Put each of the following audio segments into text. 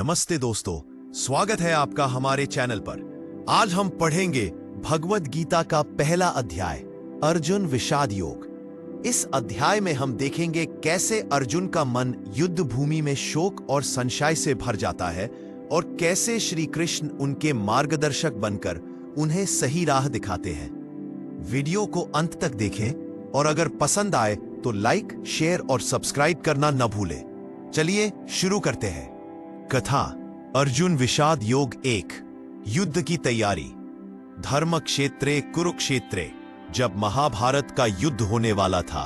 नमस्ते दोस्तों, स्वागत है आपका हमारे चैनल पर। आज हम पढ़ेंगे भगवद गीता का पहला अध्याय, अर्जुन विषाद योग। इस अध्याय में हम देखेंगे कैसे अर्जुन का मन युद्ध भूमि में शोक और संशय से भर जाता है और कैसे श्री कृष्ण उनके मार्गदर्शक बनकर उन्हें सही राह दिखाते हैं। वीडियो को अंत तक देखें और अगर पसंद आए तो लाइक, शेयर और सब्सक्राइब करना न भूलें। चलिए शुरू करते हैं। कथा अर्जुन विषाद योग 1। युद्ध की तैयारी। धर्म क्षेत्रे कुरुक्षेत्रे। जब महाभारत का युद्ध होने वाला था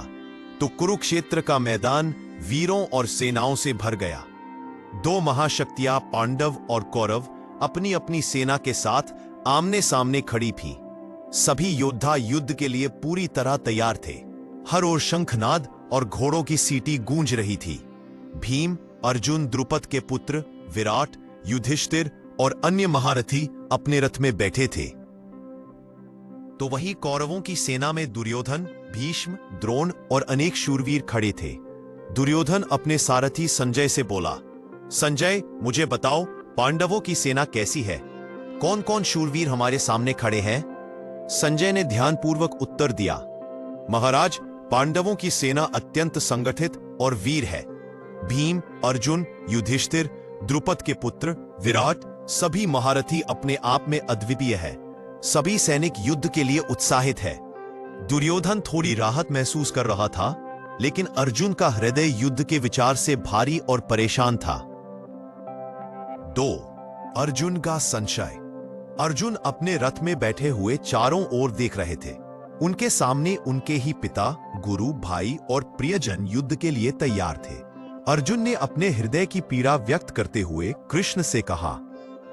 तो कुरुक्षेत्र का मैदान वीरों और सेनाओं से भर गया। दो महाशक्तियां पांडव और कौरव अपनी अपनी सेना के साथ आमने सामने खड़ी थी। सभी योद्धा युद्ध के लिए पूरी तरह तैयार थे। हर ओर शंखनाद और घोड़ों की सीटी गूंज रही थी। भीम, अर्जुन, द्रुपद के पुत्र विराट, युधिष्ठिर और अन्य महारथी अपने रथ में बैठे थे। तो वही कौरवों की सेना में दुर्योधन, भीष्म, द्रोण और अनेक शूरवीर खड़े थे। दुर्योधन अपने सारथी संजय से बोला, संजय, मुझे बताओ पांडवों की सेना कैसी है? कौन कौन शूरवीर हमारे सामने खड़े हैं? संजय ने ध्यानपूर्वक उत्तर दिया, महाराज, पांडवों की सेना अत्यंत संगठित और वीर है। भीम, अर्जुन, युधिष्ठिर, द्रुपद के पुत्र विराट सभी महारथी अपने आप में अद्वितीय है। सभी सैनिक युद्ध के लिए उत्साहित है। दुर्योधन थोड़ी राहत महसूस कर रहा था, लेकिन अर्जुन का हृदय युद्ध के विचार से भारी और परेशान था। 2. अर्जुन का संशय। अर्जुन अपने रथ में बैठे हुए चारों ओर देख रहे थे। उनके सामने उनके ही पिता, गुरु, भाई और प्रियजन युद्ध के लिए तैयार थे। अर्जुन ने अपने हृदय की पीड़ा व्यक्त करते हुए कृष्ण से कहा,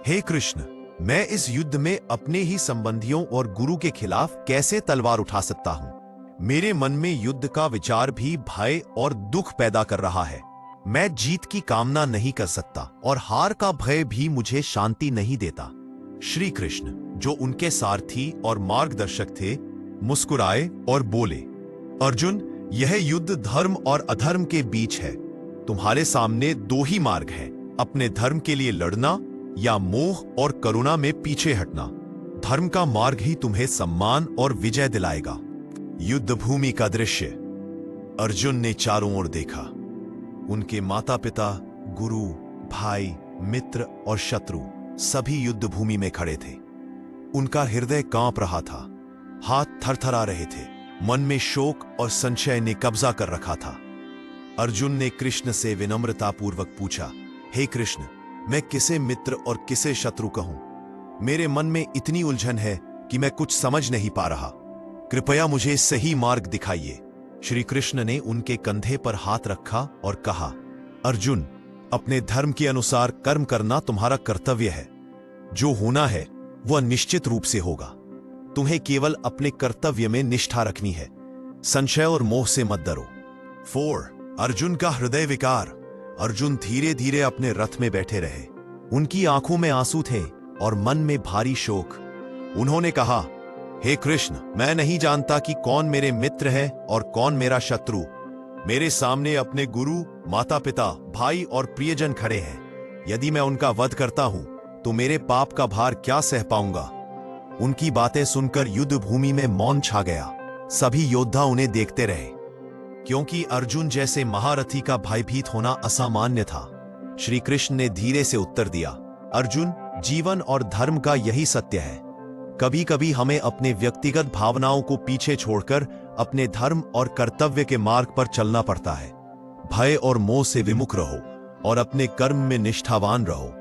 हे कृष्ण, मैं इस युद्ध में अपने ही संबंधियों और गुरु के खिलाफ कैसे तलवार उठा सकता हूं? मेरे मन में युद्ध का विचार भी भय और दुख पैदा कर रहा है। मैं जीत की कामना नहीं कर सकता और हार का भय भी मुझे शांति नहीं देता। श्री कृष्ण, जो उनके सारथी और मार्गदर्शक थे, मुस्कुराए और बोले, अर्जुन, यह युद्ध धर्म और अधर्म के बीच है। तुम्हारे सामने दो ही मार्ग हैं, अपने धर्म के लिए लड़ना या मोह और करुणा में पीछे हटना। धर्म का मार्ग ही तुम्हें सम्मान और विजय दिलाएगा। युद्ध भूमि का दृश्य। अर्जुन ने चारों ओर देखा। उनके माता पिता, गुरु, भाई, मित्र और शत्रु सभी युद्ध भूमि में खड़े थे। उनका हृदय कांप रहा था, हाथ थरथरा रहे थे, मन में शोक और संशय ने कब्जा कर रखा था। अर्जुन ने कृष्ण से विनम्रतापूर्वक पूछा, हे कृष्ण, मैं किसे मित्र और किसे शत्रु कहूं? मेरे मन में इतनी उलझन है कि मैं कुछ समझ नहीं पा रहा। कृपया मुझे सही मार्ग दिखाइए। श्री कृष्ण ने उनके कंधे पर हाथ रखा और कहा, अर्जुन, अपने धर्म के अनुसार कर्म करना तुम्हारा कर्तव्य है। जो होना है वह निश्चित रूप से होगा। तुम्हें केवल अपने कर्तव्य में निष्ठा रखनी है। संशय और मोह से मत डरो। 4. अर्जुन का हृदय विकार। अर्जुन धीरे धीरे अपने रथ में बैठे रहे। उनकी आंखों में आंसू थे और मन में भारी शोक। उन्होंने कहा, हे कृष्ण, मैं नहीं जानता कि कौन मेरे मित्र है और कौन मेरा शत्रु। मेरे सामने अपने गुरु, माता पिता, भाई और प्रियजन खड़े हैं। यदि मैं उनका वध करता हूं तो मेरे पाप का भार क्या सह पाऊंगा? उनकी बातें सुनकर युद्ध भूमि में मौन छा गया। सभी योद्धा उन्हें देखते रहे, क्योंकि अर्जुन जैसे महारथी का भयभीत होना असामान्य था। श्री कृष्ण ने धीरे से उत्तर दिया, अर्जुन, जीवन और धर्म का यही सत्य है। कभी कभी हमें अपने व्यक्तिगत भावनाओं को पीछे छोड़कर अपने धर्म और कर्तव्य के मार्ग पर चलना पड़ता है। भय और मोह से विमुख रहो और अपने कर्म में निष्ठावान रहो।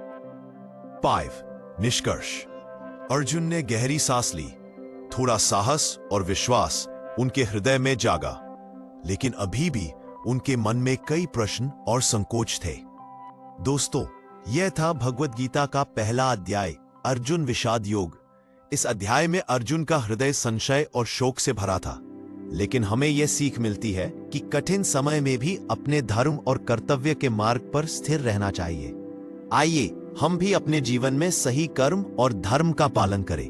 5. निष्कर्ष। अर्जुन ने गहरी सांस ली। थोड़ा साहस और विश्वास उनके हृदय में जागा, लेकिन अभी भी उनके मन में कई प्रश्न और संकोच थे। दोस्तों, यह था भगवद गीता का पहला अध्याय, अर्जुन विषाद योग। इस अध्याय में अर्जुन का हृदय संशय और शोक से भरा था, लेकिन हमें यह सीख मिलती है कि कठिन समय में भी अपने धर्म और कर्तव्य के मार्ग पर स्थिर रहना चाहिए। आइए हम भी अपने जीवन में सही कर्म और धर्म का पालन करें।